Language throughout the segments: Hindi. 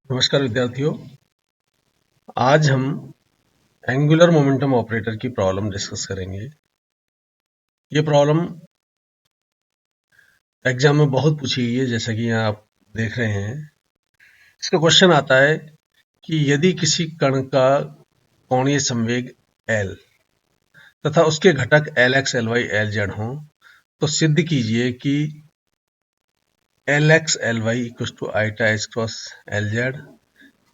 नमस्कार विद्यार्थियों, आज हम एंगुलर मोमेंटम ऑपरेटर की प्रॉब्लम डिस्कस करेंगे। ये प्रॉब्लम एग्जाम में बहुत पूछी गई है, जैसा कि यहाँ आप देख रहे हैं। इसका क्वेश्चन आता है कि यदि किसी कण का कोणीय संवेग L तथा उसके घटक Lx, Ly, Lz हों, तो सिद्ध कीजिए कि Lx, Ly equal to iota H cross Lz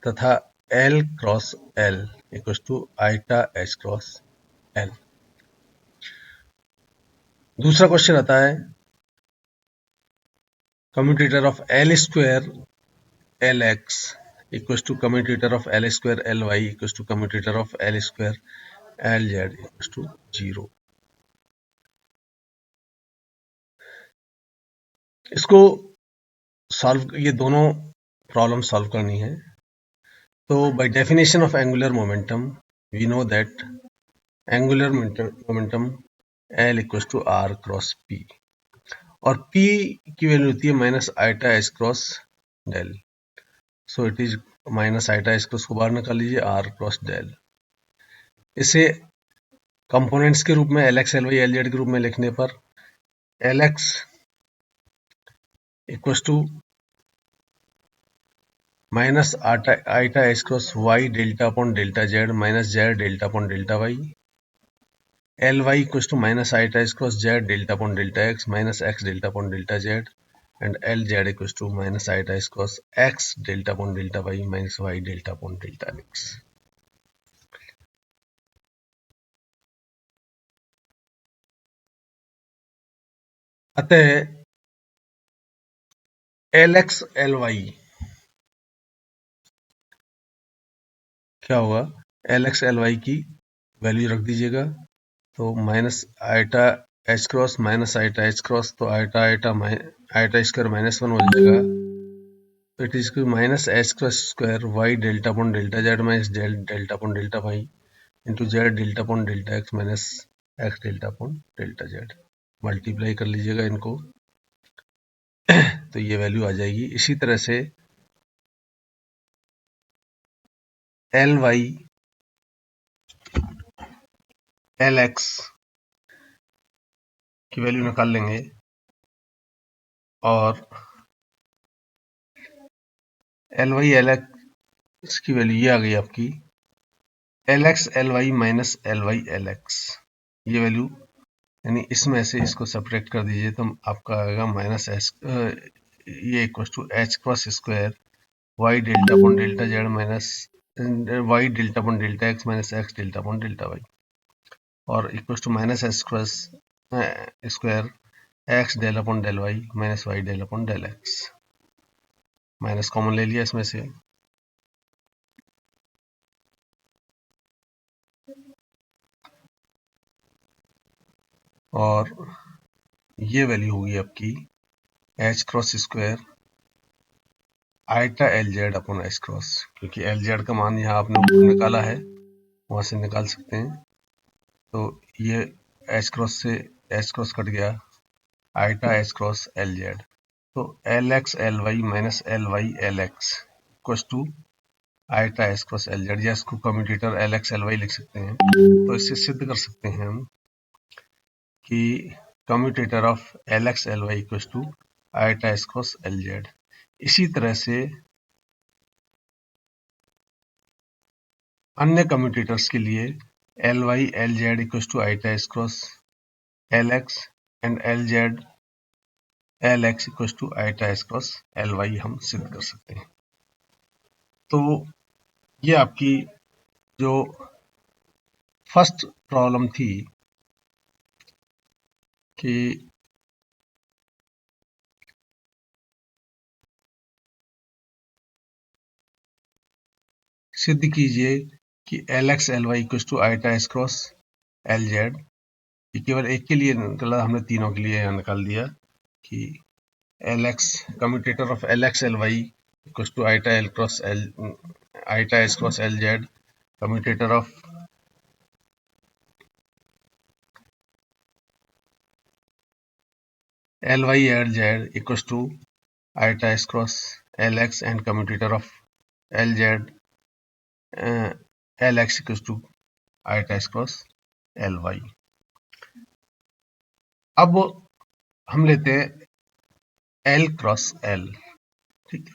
तथा L cross L equal to iota H cross L। दूसरा क्वेश्चन आता है commutator of L square Lx equals to commutator of L square Ly equals to commutator of L square Lz equals to 0। इसको ये दोनों प्रॉब्लम सॉल्व करनी है। तो by definition of angular momentum we know that angular momentum L equals to R cross P और P की वैल्यू होती है minus iota H cross del. So it is minus iota H cross को बाहर निकाल लीजिए, आर क्रॉस डेल। इसे कंपोनेंट्स के रूप में Lx, Ly, Lz के रूप में लिखने पर Lx equals to minus iota H cross Y delta upon delta Z minus Z delta upon delta Y. Ly equals to minus iota H cross Z delta upon delta x minus x delta upon delta Z and Lz equals to minus iota H cross X delta upon delta Y minus Y delta upon delta X. अतः Lx, Ly क्या होगा? Lx, Ly की वैल्यू रख दीजिएगा। तो minus iota H cross minus iota H cross, तो iota iota iota square minus 1 हो जाएगा। तो it is minus h cross square y delta upon delta Z minus delta upon delta y into z delta upon delta x minus x delta upon delta z. Multiply कर लीजिएगा इनको तो ये वैल्यू आ जाएगी। इसी तरह से एल वाई एल एक्स की वैल्यू निकाल लेंगे और एल वाई एल एक्स की वैल्यू ये आ गई आपकी L x L Y minus L Y L X. ये वैल्यू यानी इसमें से इसको सब्ट्रैक्ट कर दीजिए तो आपका आएगा माइनस एच, ये equal to h cross square y delta upon delta Z minus Y delta upon delta x minus x delta upon delta y और equal to minus h cross square x del upon del y minus y del upon del x. Minus common ले लिया इसमें से और ये वैल्यू होगी आपकी h cross square iota L z upon h cross, क्योंकि एल जेड का मान यहाँ आपने ऊपर निकाला है, वहां से निकाल सकते हैं। तो ये एच क्रॉस से एच क्रॉस कट गया, iota H cross L Z. तो L x L Y minus L Y L x equals to iota H cross L z, या इसको commutator L x L y लिख सकते हैं। तो इससे सिद्ध कर सकते हैं हम कि commutator of L x L Y equals to iota H cross L Z. इसी तरह से अन्य कम्यूटेटर्स के लिए L Y L Z equals to iota H cross L X and L Z L x equals to iota H cross L Y हम सिद्ध कर सकते हैं। तो ये आपकी जो फर्स्ट प्रॉब्लम थी कि सिद्ध कीजिए कि L x L Y equals to iota H cross L Z, केवल एक के लिए निकाला, हमने तीनों के लिए यहाँ निकाल दिया कि L X commutator of L x L Y equals to iota L cross L iota H cross L Z, commutator of L Y L Z equals to iota H cross L X and commutator of L Z L X equal to iota H cross L Y. अब हम लेते हैं एल क्रॉस एल, ठीक है।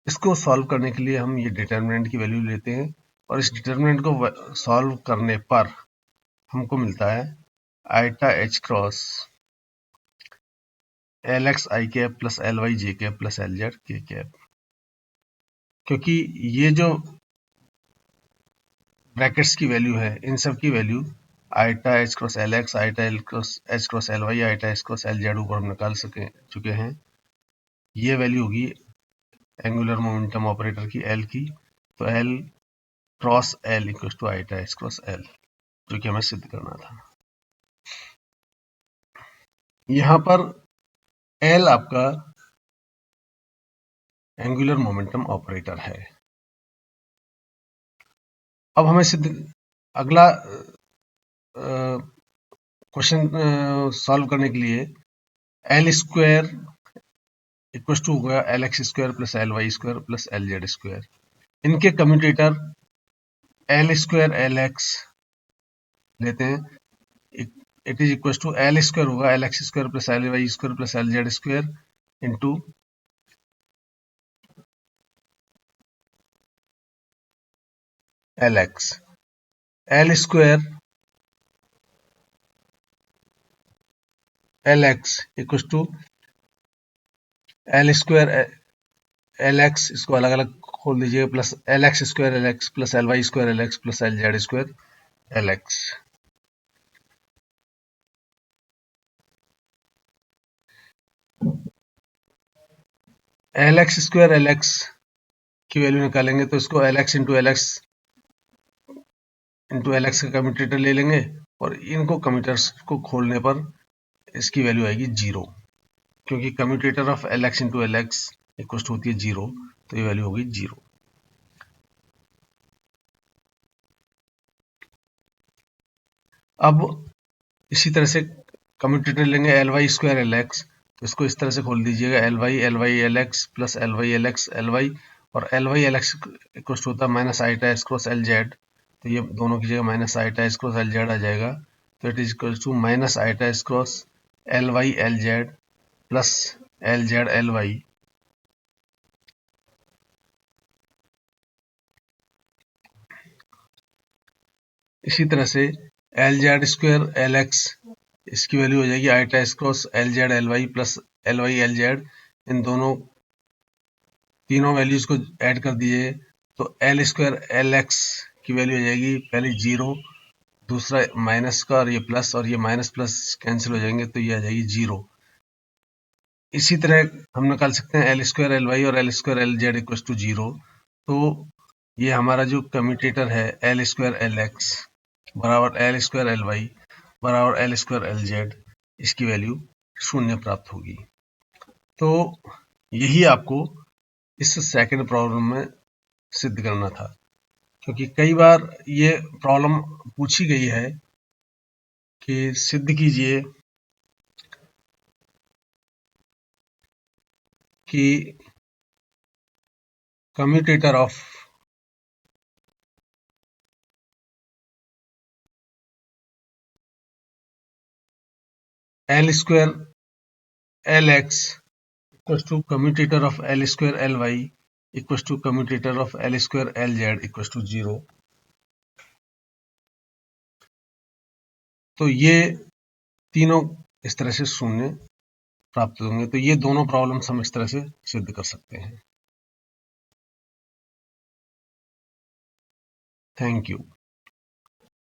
इसको सॉल्व करने के लिए हम ये डिटर्मिनेंट की वैल्यू लेते हैं और इस डिटर्मिनेंट को सॉल्व करने पर हमको मिलता है आईटा एच क्रॉस एल एक्स आई कैप प्लस एल वाई जे कैप प्लस एल जेड के कैप। क्योंकि ये जो ब्रैकेट्स की वैल्यू है, इन सब की value iota H cross L x, iota L cross h cross L y, iota H cross L z ऊपर हम निकाल चुके हैं। ये वैल्यू होगी एंगुलर मोमेंटम ऑपरेटर की एल की, तो L cross L equal to iota H cross L, जो कि हमें सिद्ध करना था। यहां पर एल आपका एंगुलर मोमेंटम ऑपरेटर है। अब हमें सिद्ध अगला क्वेश्चन सॉल्व करने के लिए एल स्क्वायर इक्वल टू होगा L X square plus L Y square plus L Z square. इनके commutator L square L X लेते हैं, it is equal to L square होगा L X square plus L Y square plus L Z square into L x. L square L X equal to L square L X, इसको अलग अलग खोल दीजिए, plus L X square L X plus L Y square L X plus L Z square L x. L X square L X की वैल्यू निकालेंगे तो इसको L X into L X का कम्यूटेटर ले लेंगे और इनको कम्यूटेटर्स को खोलने पर इसकी वैल्यू आएगी 0, क्योंकि commutator of L X into L X equal to होती है 0, तो ये वैल्यू होगी 0। अब इसी तरह से कम्यूटेटर लेंगे L Y square L X, तो इसको इस तरह से खोल दीजिएगा L Y L X plus L Y L x L Y, और L Y L X equal to होता है minus iota H cross L Z, तो ये दोनों की जगह minus iota H cross L Z आ जाएगा, तो it is equal to minus iota H cross L Y L Z plus L Z L Y. इसी तरह से L Z square L X, इसकी वैल्यू हो जाएगी iota H cross L Z L Y plus L Y L Z. इन दोनों तीनों वैल्यूज को ऐड कर दीजिए तो एल स्क्वायर एल एक्स की वैल्यू हो जाएगी पहले 0, दूसरा माइनस का और ये माइनस प्लस कैंसिल हो जाएंगे, तो ये आ जाएगी 0। इसी तरह हम निकाल सकते हैं एल स्क्वायर एल वाई और L square L Z equal to 0। तो ये हमारा जो कम्यूटेटर है एल स्क्वायर एल एक्स बराबर एल स्क्वायर एल वाई बराबर एल स्क्वायर एल जेड, इसकी वैल्यू 0 प्राप्त होगी। तो यही आपको इस सेकंड प्रॉब्लम में सिद्ध करना था, क्योंकि कई बार ये प्रॉब्लम पूछी गई है कि सिद्ध कीजिए कि commutator of L square L X equal to commutator of L square L Y equal to commutator of L square L Z equal to 0। तो ये तीनों इस तरह से 0 प्राप्त होंगे। तो ये दोनों प्रॉब्लम्स हम इस तरह से सिद्ध कर सकते हैं। Thank you.